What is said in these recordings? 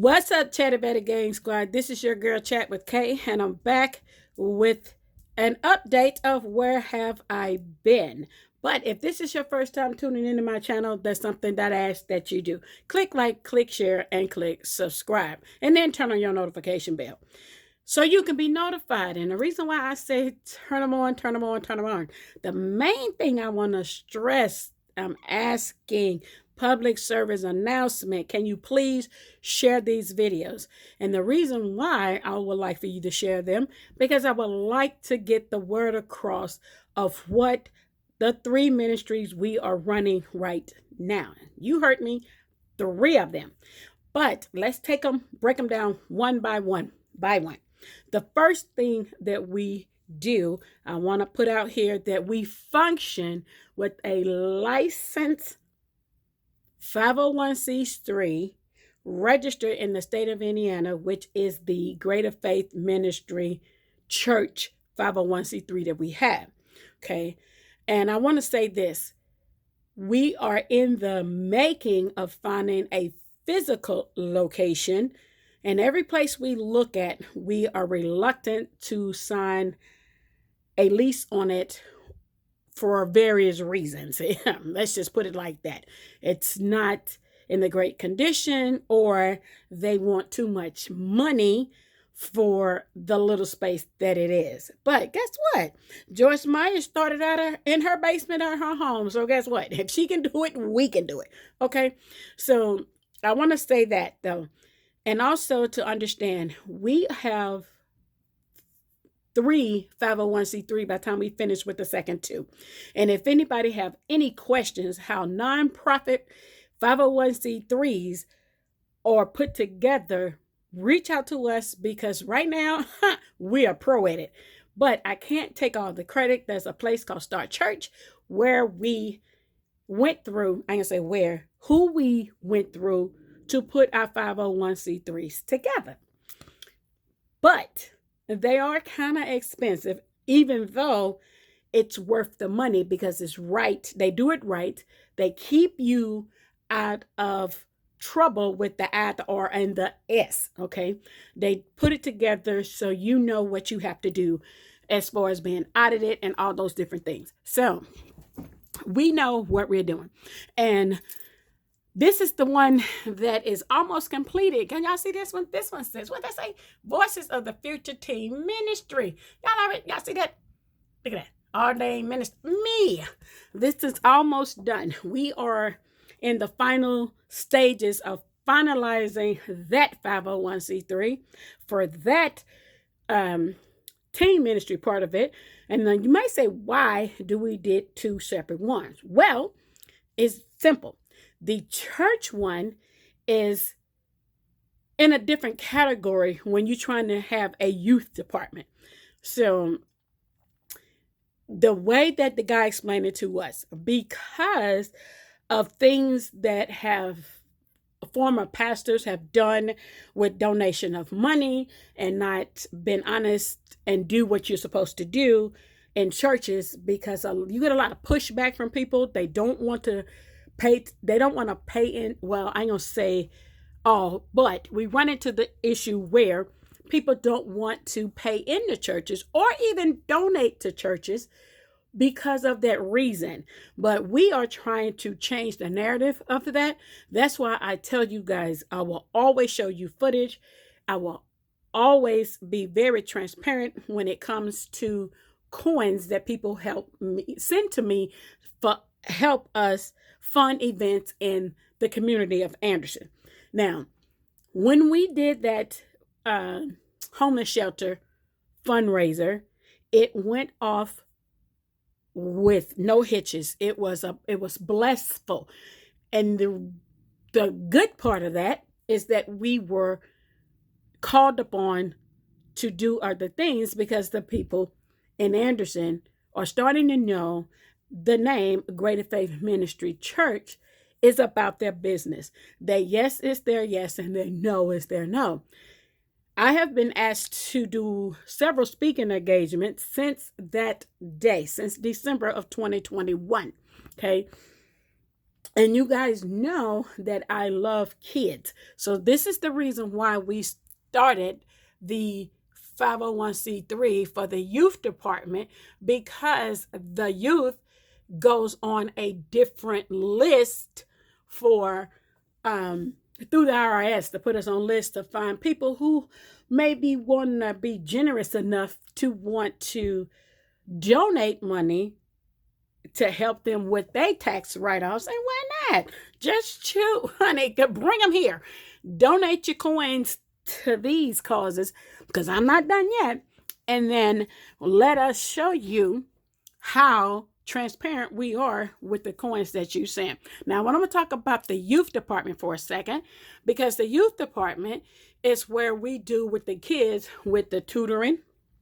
What's up, Chatty Betty Gang Squad? This is your girl Chat with Kay, and I'm back with an update of where have I been. But if this is your first time tuning into my channel, that's something that I ask that you do. Click like, click share, and click subscribe. And then turn on your notification bell so you can be notified. And the reason why I say turn them on, turn them on, turn them on, the main thing I want to stress, I'm asking public service announcement, can you please share these videos? And the reason why I would like for you to share them, because I would like to get the word across of what the three ministries we are running right now. You heard me, three of them. But let's break them down one by one. The first thing that we do, I want to put out here that we function with a licensed 501c3 registered in the state of Indiana, which is the Greater Faith Ministry Church 501c3 that we have. Okay. And I want to say this. We are in the making of finding a physical location. And every place we look at, we are reluctant to sign a lease on it for various reasons. Let's just put it like that. It's not in the great condition, or they want too much money for the little space that it is. But guess what? Joyce Meyer started out in her basement of her home. So guess what? If she can do it, we can do it. Okay. So I want to say that though. And also to understand, we have 3 501c3 by the time we finish with the second 2. And if anybody have any questions how nonprofit 501c3s are put together, reach out to us, because right now we are pro at it. But I can't take all the credit. There's a place called Start Church where we went through, I can say where, who we went through to put our 501c3s together. But they are kind of expensive, even though it's worth the money because it's right. They do it right. They keep you out of trouble with the I, the R, and the S, okay? They put it together so you know what you have to do as far as being audited and all those different things. So we know what we're doing. And this is the one that is almost completed. Can y'all see this one? This one says, what they say? Voices of the Future Teen Ministry. Y'all see that? Look at that. Our name minister. Me. This is almost done. We are in the final stages of finalizing that 501c3 for that teen ministry part of it. And then you might say, why do we did 2 separate ones? Well, it's simple. The church one is in a different category when you're trying to have a youth department. So the way that the guy explained it to us, because of things that former pastors have done with donation of money and not been honest and do what you're supposed to do in churches, because you get a lot of pushback from people. They don't want to pay. They don't want to pay in. Well, I ain't gonna say all, but we run into the issue where people don't want to pay into churches or even donate to churches because of that reason. But we are trying to change the narrative of that. That's why I tell you guys, I will always show you footage. I will always be very transparent when it comes to coins that people send to me for help us fund events in the community of Anderson. Now, when we did that homeless shelter fundraiser, it went off with no hitches. It was blissful. And the good part of that is that we were called upon to do other things because the people in Anderson are starting to know the name Greater Faith Ministry Church is about their business. Their yes is their yes and their no is their no. I have been asked to do several speaking engagements since that day, since December of 2021. Okay. And you guys know that I love kids. So this is the reason why we started the 501c3 for the youth department, because the youth goes on a different list for through the IRS, to put us on lists to find people who maybe want to be generous enough to want to donate money to help them with their tax write-offs. And why not? Just shoot, honey, bring them here. Donate your coins to these causes, because I'm not done yet. And then let us show you how transparent we are with the coins that you send. Now, I want to talk about the youth department for a second, because the youth department is where we do with the kids with the tutoring,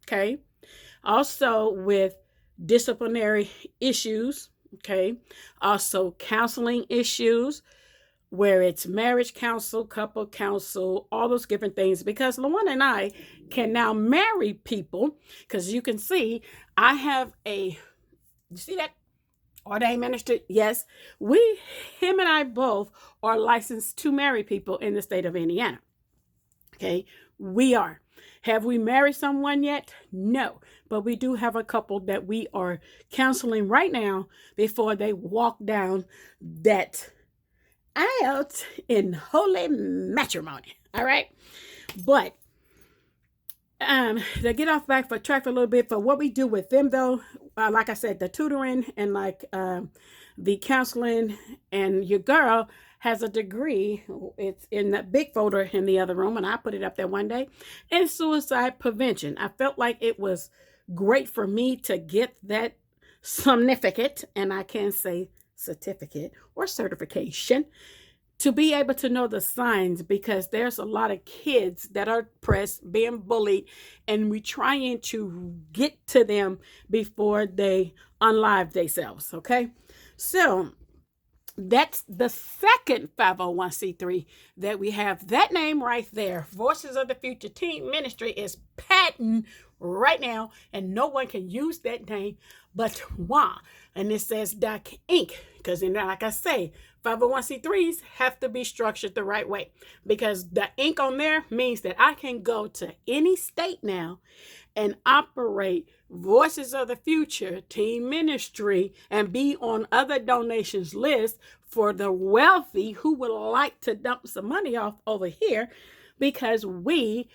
okay? Also with disciplinary issues, okay? Also counseling issues, where it's marriage counsel, couple counsel, all those different things. Because Luana and I can now marry people, because you can see I have you see that ordained minister? Yes, him and I both are licensed to marry people in the state of Indiana. Okay, we are. Have we married someone yet? No, but we do have a couple that we are counseling right now before they walk down that aisle in holy matrimony. All right, but to get off back for track for a little bit, for what we do with them though, like I said, the tutoring and like the counseling, and your girl has a degree. It's in the big folder in the other room, and I put it up there one day, in suicide prevention. I felt like it was great for me to get that certificate, and I can say certificate or certification, to be able to know the signs, because there's a lot of kids that are depressed, being bullied, and we trying to get to them before they unlive themselves, okay? So that's the second 501c3 that we have. That name right there, Voices of the Future Teen Ministry, is patent right now, and no one can use that name but why. And it says Doc Inc. Because, like I say, 501c3s have to be structured the right way, because the ink on there means that I can go to any state now and operate Voices of the Future Teen Ministry and be on other donations lists for the wealthy who would like to dump some money off over here, because we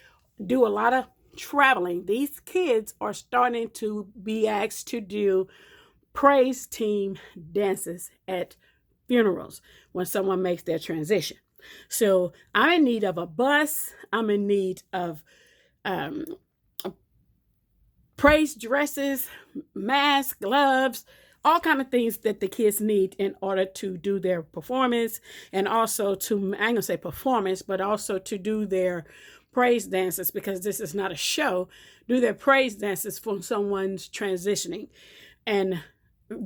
do a lot of traveling. These kids are starting to be asked to do praise team dances at funerals when someone makes their transition. So I'm in need of a bus. I'm in need of praise dresses, masks, gloves, all kind of things that the kids need in order to do their performance, and also to, I ain't gonna say performance, but also to do their praise dances, because this is not a show, do their praise dances for someone's transitioning. And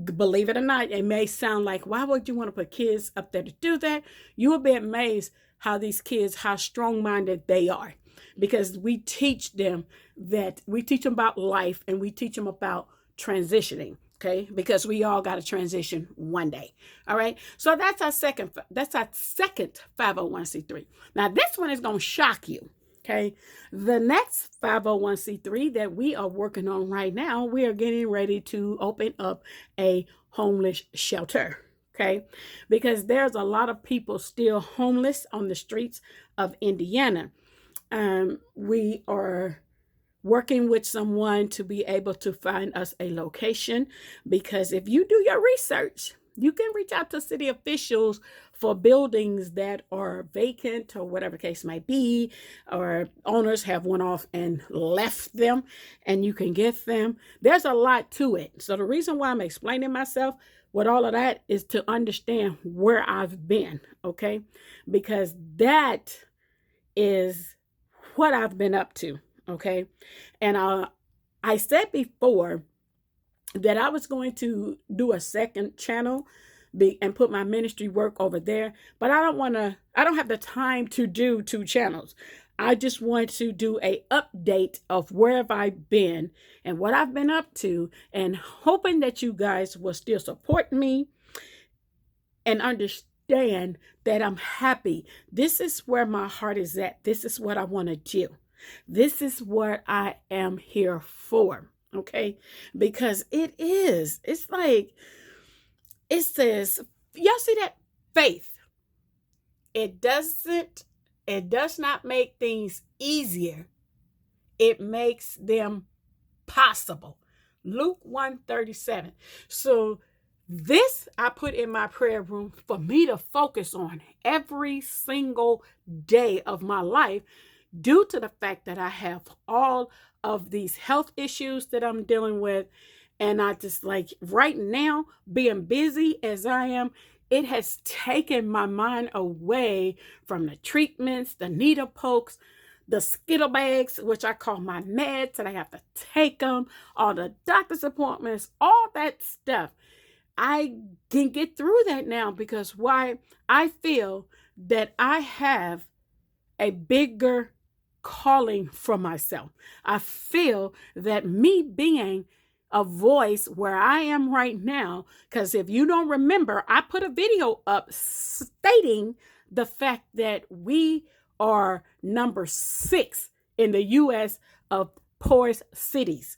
believe it or not, it may sound like, why would you want to put kids up there to do that? You will be amazed how these kids, how strong-minded they are, because we teach them about life, and we teach them about transitioning, okay? Because we all got to transition one day. All right. So that's our second 501c3. Now this one is going to shock you. Okay. The next 501c3 that we are working on right now, we are getting ready to open up a homeless shelter. Okay. Because there's a lot of people still homeless on the streets of Indiana. We are working with someone to be able to find us a location, because if you do your research, you can reach out to city officials for buildings that are vacant or whatever the case might be, or owners have went off and left them, and you can get them. There's a lot to it. So the reason why I'm explaining myself with all of that is to understand where I've been, okay? Because that is what I've been up to, okay? And I said before that I was going to do a second channel and put my ministry work over there, but I don't have the time to do two channels. I just want to do a update of where have I been and what I've been up to, and hoping that you guys will still support me and understand that I'm happy. This is where my heart is at. This is what I want to do. This is what I am here for. Okay? Because it's like, it says, y'all see that? Faith. It does not make things easier. It makes them possible. Luke 1:37. So this I put in my prayer room for me to focus on every single day of my life, due to the fact that I have all of these health issues that I'm dealing with. And I just, like, right now, being busy as I am, it has taken my mind away from the treatments, the needle pokes, the skittle bags, which I call my meds, and I have to take them, all the doctor's appointments, all that stuff. I can get through that now because why? I feel that I have a bigger calling for myself. I feel that me being a voice where I am right now, because if you don't remember, I put a video up stating the fact that we are number 6 in the U.S. of poorest cities.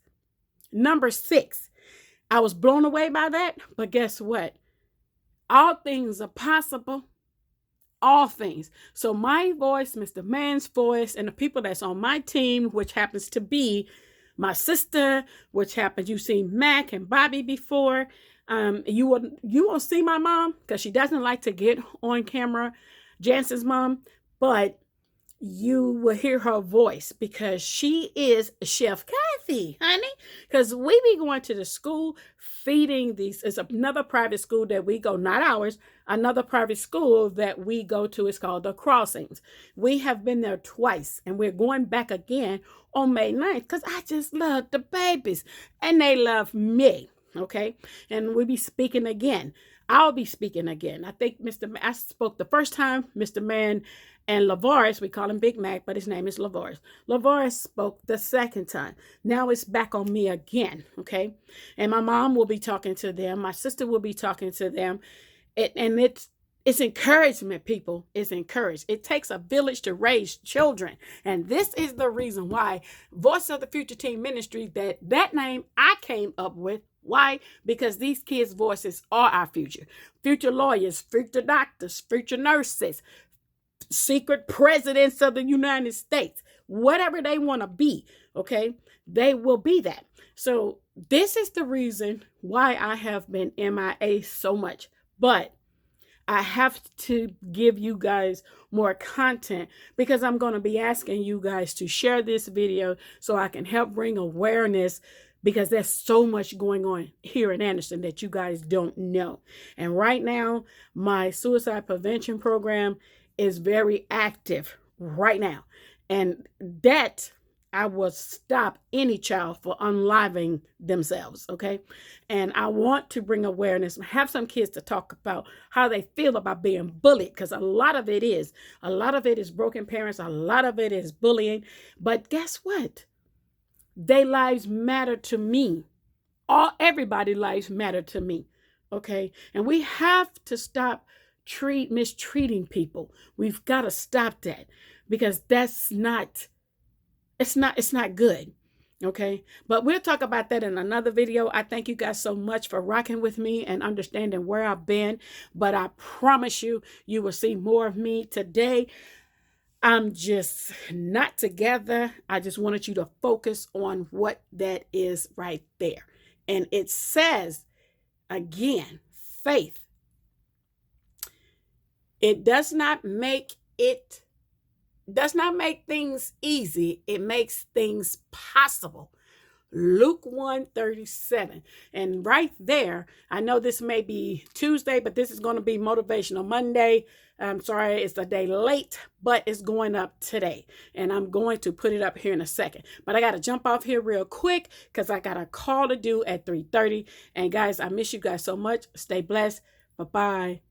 Number 6. I was blown away by that, but guess what? All things are possible. All things. So my voice, Mr. Man's voice, and the people that's on my team, which happens to be my sister, which happens, you've seen Mac and Bobby before. You won't see my mom because she doesn't like to get on camera, Jansen's mom, but you will hear her voice because she is Chef Kathy, honey. Because we be going to the school feeding these. It's another private school that we go, not ours, another private school that we go to is called The Crossings. We have been there twice, and we're going back again on May 9th because I just love the babies, and they love me, okay? And we'll be speaking again. I'll be speaking again. I think I spoke the first time, Mr. Man and Lavaris, we call him Big Mac, but his name is Lavaris. Lavaris spoke the second time. Now it's back on me again, okay? And my mom will be talking to them. My sister will be talking to them. And it's encouragement, people. It's encouraged. It takes a village to raise children. And this is the reason why Voice of the Future Team Ministry, that name I came up with. Why? Because these kids' voices are our future. Future lawyers, future doctors, future nurses, secret presidents of the United States, whatever they want to be, okay? They will be that. So this is the reason why I have been MIA so much. But I have to give you guys more content because I'm going to be asking you guys to share this video so I can help bring awareness, because there's so much going on here in Anderson that you guys don't know. And right now, my suicide prevention program is very active right now. And that I will stop any child for unliving themselves, okay? And I want to bring awareness, have some kids to talk about how they feel about being bullied, because a lot of it is broken parents, a lot of it is bullying. But guess what? Their lives matter to me. Everybody's lives matter to me, okay? And we have to stop mistreating people. We've got to stop that, because it's not good. Okay. But we'll talk about that in another video. I thank you guys so much for rocking with me and understanding where I've been. But I promise you, you will see more of me today. I'm just not together. I just wanted you to focus on what that is right there. And it says, again, faith. It does not make things easy. It makes things possible. Luke 1:37. And right there, I know this may be Tuesday, but this is going to be Motivational Monday. I'm sorry, it's a day late, but it's going up today. And I'm going to put it up here in a second. But I got to jump off here real quick because I got a call to do at 3:30. And guys, I miss you guys so much. Stay blessed. Bye-bye.